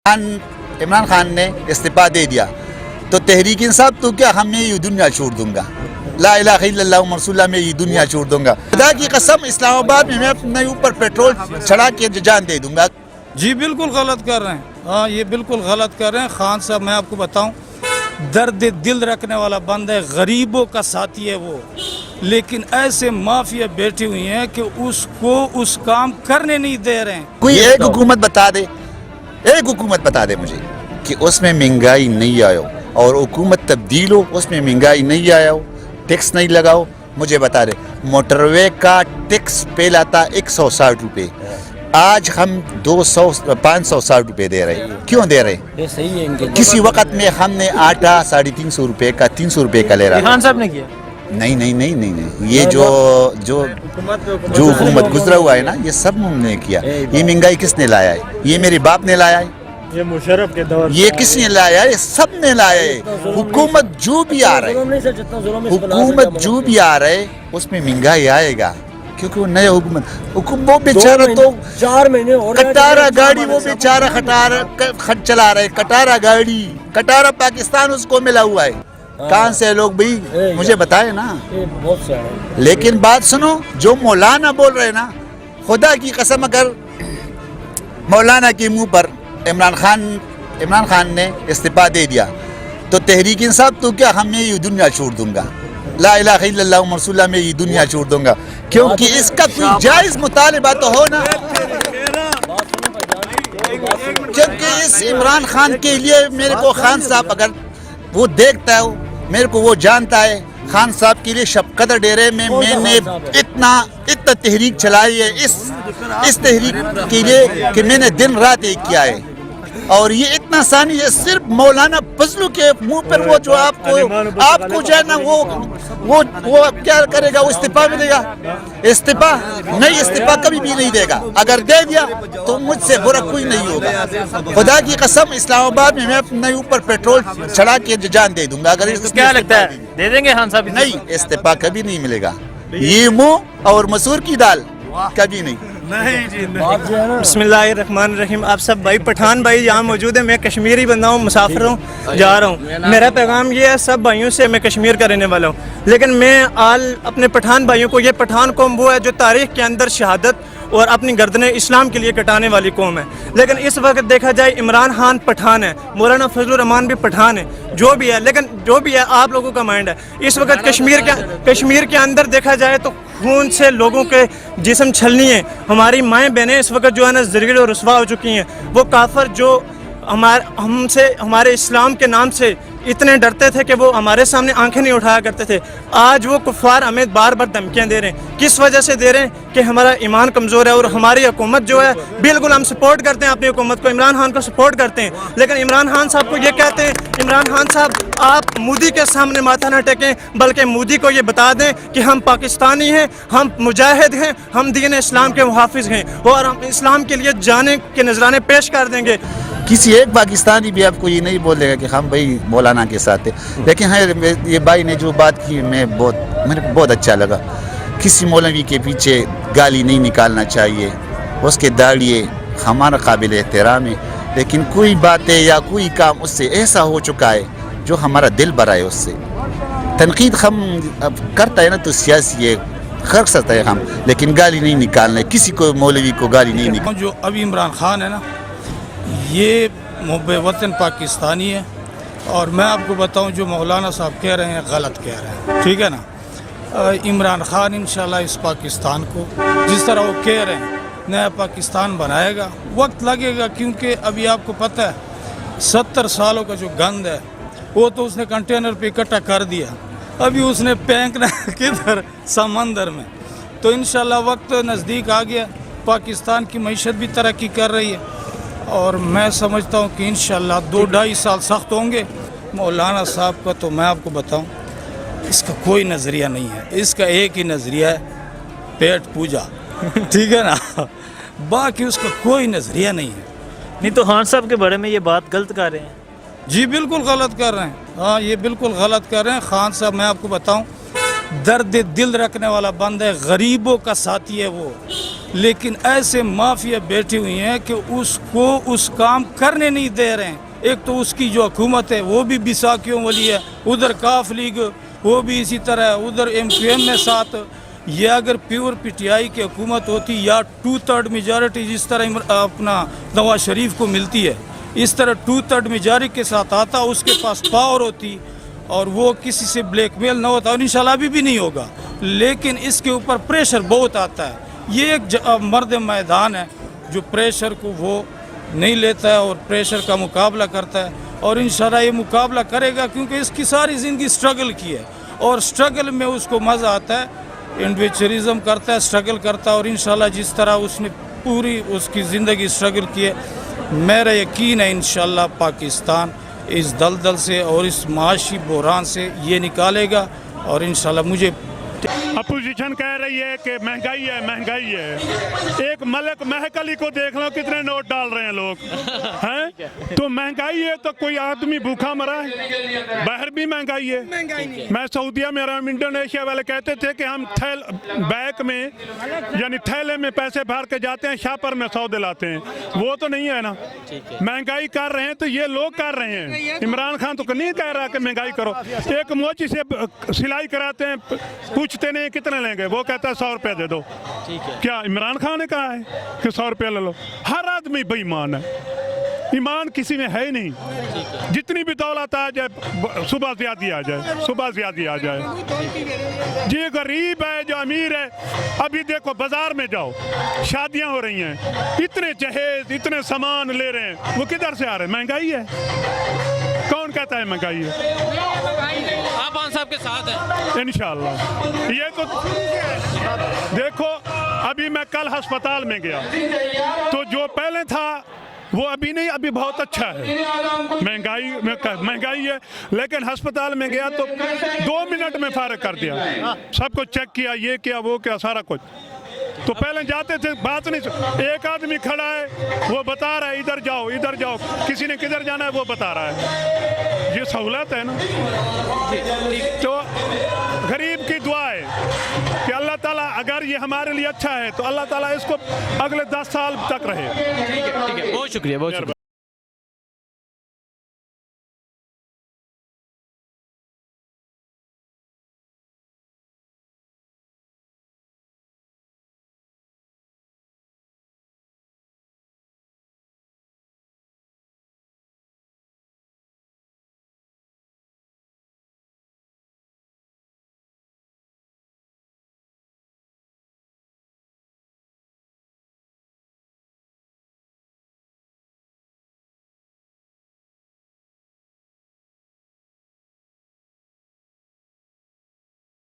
عمران خان نے استعفا دے دیا تو تحریک انصاف تو کیا ہم میں یہ دنیا چھوڑ دوں گا، لا الہ الا اللہ محمد رسول اللہ میں یہ دنیا چھوڑ دوں گا، خدا کی قسم اسلام آباد میں اپنے اوپر پیٹرول چڑھا کے جان دے دوں گا۔ جی بالکل غلط کر رہے ہیں، ہاں یہ بالکل غلط کر رہے ہیں۔ خان صاحب میں آپ کو بتاؤں درد دل رکھنے والا بندہ ہے، غریبوں کا ساتھی ہے وہ، لیکن ایسے مافیا بیٹھی ہوئی ہیں کہ اس کو اس کام کرنے نہیں دے رہے ہیں۔ کوئی ایک حکومت بتا دے، ایک حکومت بتا دے مجھے کہ اس میں مہنگائی نہیں آیا ہو، اور حکومت تبدیل ہو اس میں مہنگائی نہیں آیا ہو، ٹیکس نہیں لگاؤ، مجھے بتا دے۔ موٹر وے کا ٹیکس پہلا تھا 160 روپے، آج ہم 560 روپے دے رہے ہیں۔ کیوں دے رہے ہیں؟ کسی وقت میں ہم نے آٹا 350 روپے کا 300 روپے کا لے رہا خان صاحب نے کیا نہیں، یہ جو حکومت گزرا ہوا ہے نا، یہ سب ہم نے کیا۔ یہ مہنگائی کس نے لایا ہے؟ یہ میرے باپ نے لایا ہے، یہ مشرف کے دور یہ کس نے لایا ہے؟ سب نے لایا ہے۔ حکومت جو بھی آ رہے اس میں مہنگائی آئے گا، کیونکہ وہ نئے حکومت وہ بیچارہ تو 4 مہینے کٹارا گاڑی وہ بیچارہ چلا رہے، کٹارا گاڑی، کٹارا پاکستان اس کو ملا ہوا ہے۔ کہاں سے لوگ بھی مجھے بتائے نا۔ لیکن بات سنو، جو مولانا بول رہے نا، خدا کی قسم اگر مولانا کے منہ پر عمران خان نے استعفا دے دیا تو تحریک انصاف تو کیا ہم میں یہ دنیا چھوڑ دوں گا، لا الہ الا اللہ محمد رسول اللہ میں یہ دنیا چھوڑ دوں گا، کیونکہ اس کا کوئی جائز مطالبہ تو ہو نا۔ کیونکہ اس عمران خان کے لیے میرے کو خان صاحب اگر وہ دیکھتا ہے، میرے کو وہ جانتا ہے، خان صاحب کے لیے شب قدر ڈیرے میں نے اتنا تحریک چلائی ہے اس تحریک کے لیے کہ میں نے دن رات ایک کیا ہے، اور یہ اتنا آسانی ہے۔ صرف مولانا فضلو کے منہ پر وہ جو آپ کو جو ہے نا وہ کیا کرے گا، وہ استعفا ملے گا؟ استعفا نہیں، استعفا کبھی بھی نہیں دے گا۔ اگر دے دیا تو مجھ سے برا کوئی نہیں ہوگا۔ خدا کی قسم اسلام آباد میں اپنے اوپر پیٹرول چڑھا کے جان دے دوں گا۔ اگر کیا لگتا ہے دے دیں گے خان صاحب؟ نہیں، استعفا کبھی نہیں ملے گا۔ یہ منہ اور مسور کی دال کبھی نہیں۔ بسم اللہ الرحمن الرحیم۔ آپ سب بھائی پٹھان بھائی یہاں موجود ہیں، میں کشمیری بندہ ہوں، مسافر ہوں، جا رہا ہوں۔ میرا پیغام یہ ہے سب بھائیوں سے، میں کشمیر کا رہنے والا ہوں، لیکن میں اپنے پٹھان بھائیوں کو، یہ پٹھان قوم وہ ہے جو تاریخ کے اندر شہادت اور اپنی گردنیں اسلام کے لیے کٹانے والی قوم ہے، لیکن اس وقت دیکھا جائے عمران خان پٹھان ہے، مولانا فضل الرحمان بھی پٹھان ہے، جو بھی ہے، لیکن جو بھی ہے آپ لوگوں کا مائنڈ ہے۔ اس وقت کشمیر کے اندر دیکھا جائے تو خون سے لوگوں کے جسم چھلنی ہے، ہماری مائیں بہنیں اس وقت جو ہے نا ذلیل و رسوا ہو چکی ہیں۔ وہ کافر جو ہمارے اسلام کے نام سے اتنے ڈرتے تھے کہ وہ ہمارے سامنے آنکھیں نہیں اٹھایا کرتے تھے، آج وہ کفار ہمیں بار بار دھمکیاں دے رہے ہیں۔ کس وجہ سے دے رہے ہیں؟ کہ ہمارا ایمان کمزور ہے، اور ہماری حکومت جو ہے بالکل ہم سپورٹ کرتے ہیں اپنی حکومت کو، عمران خان کو سپورٹ کرتے ہیں، لیکن عمران خان صاحب کو یہ کہتے ہیں، عمران خان صاحب آپ مودی کے سامنے ماتھا نہ ٹیکیں، بلکہ مودی کو یہ بتا دیں کہ ہم پاکستانی ہیں، ہم مجاہد ہیں، ہم دین اسلام کے محافظ ہیں، اور ہم اسلام کے لیے جانے کے نذرانے پیش کر دیں گے۔ کسی ایک پاکستانی بھی آپ کو یہ نہیں بول دے گا کہ ہم بھائی مولانا کے ساتھ ہیں، لیکن یہ بھائی نے جو بات کی میرے کو بہت اچھا لگا۔ کسی مولوی کے پیچھے گالی نہیں نکالنا چاہیے، اس کے داڑھی ہمارا قابل احترام ہے، لیکن کوئی باتیں یا کوئی کام اس سے ایسا ہو چکا ہے جو ہمارا دل بھرا ہے۔ اس سے تنقید ہم کرتا ہے نا تو سیاسی ہے، کر سکتا ہے ہم، لیکن گالی نہیں نکالنا ہے، کسی کو مولوی کو گالی نہیں نکالنا۔ جو ابھی عمران خان ہے نا، یہ محب وطن پاکستانی ہے، اور میں آپ کو بتاؤں جو مولانا صاحب کہہ رہے ہیں غلط کہہ رہے ہیں، ٹھیک ہے نا۔ عمران خان انشاءاللہ اس پاکستان کو جس طرح وہ کہہ رہے ہیں نیا پاکستان بنائے گا، وقت لگے گا، کیونکہ ابھی آپ کو پتہ ہے 70 سالوں کا جو گند ہے وہ تو اس نے کنٹینر پہ اکٹھا کر دیا، ابھی اس نے پھینکنا کدھر؟ سمندر میں۔ تو انشاءاللہ وقت نزدیک آ گیا، پاکستان کی معیشت بھی ترقی کر رہی ہے، اور میں سمجھتا ہوں کہ انشاءاللہ 2-2.5 سال سخت ہوں گے۔ مولانا صاحب کا تو میں آپ کو بتاؤں اس کا کوئی نظریہ نہیں ہے، اس کا ایک ہی نظریہ ہے پیٹ پوجا، ٹھیک ہے نا، باقی اس کا کوئی نظریہ نہیں ہے۔ نہیں تو خان صاحب کے بارے میں یہ بات غلط کر رہے ہیں؟ جی بالکل غلط کر رہے ہیں، ہاں یہ بالکل غلط کر رہے ہیں۔ خان صاحب میں آپ کو بتاؤں درد دل رکھنے والا بندہ ہے، غریبوں کا ساتھی ہے وہ، لیکن ایسے مافیا بیٹھی ہوئی ہیں کہ اس کو اس کام کرنے نہیں دے رہے ہیں. ایک تو اس کی جو حکومت ہے وہ بھی بیساکھیوں والی ہے, ادھر کاف لیگ وہ بھی اسی طرح ہے, ادھر ایم کیو ایم میں ساتھ. یہ اگر پیور پی ٹی آئی کی حکومت ہوتی یا 2/3 میجارٹی جس طرح اپنا نواز شریف کو ملتی ہے, اس طرح 2/3 میجارٹی کے ساتھ آتا, اس کے پاس پاور ہوتی اور وہ کسی سے بلیک میل نہ ہوتا, اور انشاءاللہ ابھی بھی نہیں ہوگا. لیکن اس کے اوپر پریشر بہت آتا ہے. یہ ایک مرد میدان ہے جو پریشر کو وہ نہیں لیتا ہے اور پریشر کا مقابلہ کرتا ہے, اور انشاءاللہ یہ مقابلہ کرے گا کیونکہ اس کی ساری زندگی سٹرگل کی ہے, اور سٹرگل میں اس کو مزہ آتا ہے, انڈیویجولزم کرتا ہے, سٹرگل کرتا ہے, اور انشاءاللہ جس طرح اس نے پوری اس کی زندگی سٹرگل کی ہے, میرا یقین ہے انشاءاللہ پاکستان اس دلدل سے اور اس معاشی بحران سے یہ نکالے گا. اور انشاءاللہ مجھے اپوزیشن کہہ رہی ہے کہ مہنگائی ہے مہنگائی ہے. ایک ملک مہک علی کو دیکھ لو کتنے نوٹ ڈال رہے ہیں لوگ ہیں, تو مہنگائی ہے تو کوئی آدمی بھوکا مرا ہے؟ باہر بھی مہنگائی ہے. میں سعودیہ میں رہا ہوں, انڈونیشیا والے کہتے تھے کہ ہم بیک میں یعنی تھیلے میں پیسے بھر کے جاتے ہیں, شاپر میں سودے لاتے ہیں. وہ تو نہیں ہے نا, مہنگائی کر رہے ہیں تو یہ لوگ کر رہے ہیں. عمران خان تو نہیں کہہ رہا کہ مہنگائی کرو. ایک موچی سے سلائی کراتے ہیں, پوچھتے نہیں کتنے لیں گے, وہ کہتا ہے 100 روپے دے دو. کیا عمران خان نے کہا ہے کہ 100 روپے لے لو؟ ہر آدمی بے ایمان ہے, ایمان کسی میں ہے ہی نہیں. جتنی بھی دولت آ جائے صبح زیادی آ جائے, صبح زیادی آ جائے. یہ غریب ہے جو امیر ہے, ابھی دیکھو بازار میں جاؤ, شادیاں ہو رہی ہیں, اتنے جہیز اتنے سامان لے رہے ہیں, وہ کدھر سے آ رہے ہیں؟ مہنگائی ہے. کون کہتا ہے مہنگائی ہے؟ آپ خان صاحب کے ساتھ ہیں انشاءاللہ. یہ تو دیکھو, ابھی میں کل ہسپتال میں گیا تو جو پہلے تھا وہ ابھی نہیں, ابھی بہت اچھا ہے. مہنگائی ہے لیکن ہسپتال میں گیا تو 2 منٹ میں فارغ کر دیا, سب کو چیک کیا, یہ کیا وہ کیا سارا کچھ. تو پہلے جاتے تھے بات نہیں, ایک آدمی کھڑا ہے وہ بتا رہا ہے ادھر جاؤ ادھر جاؤ, کسی نے کدھر جانا ہے وہ بتا رہا ہے. یہ سہولت ہے نا. تو غریب کی دعا ہے کہ اللہ تعالیٰ اگر یہ ہمارے لیے اچھا ہے تو اللہ تعالیٰ اس کو اگلے 10 سال تک رہے. ٹھیک ہے, بہت شکریہ, بہت شکریہ.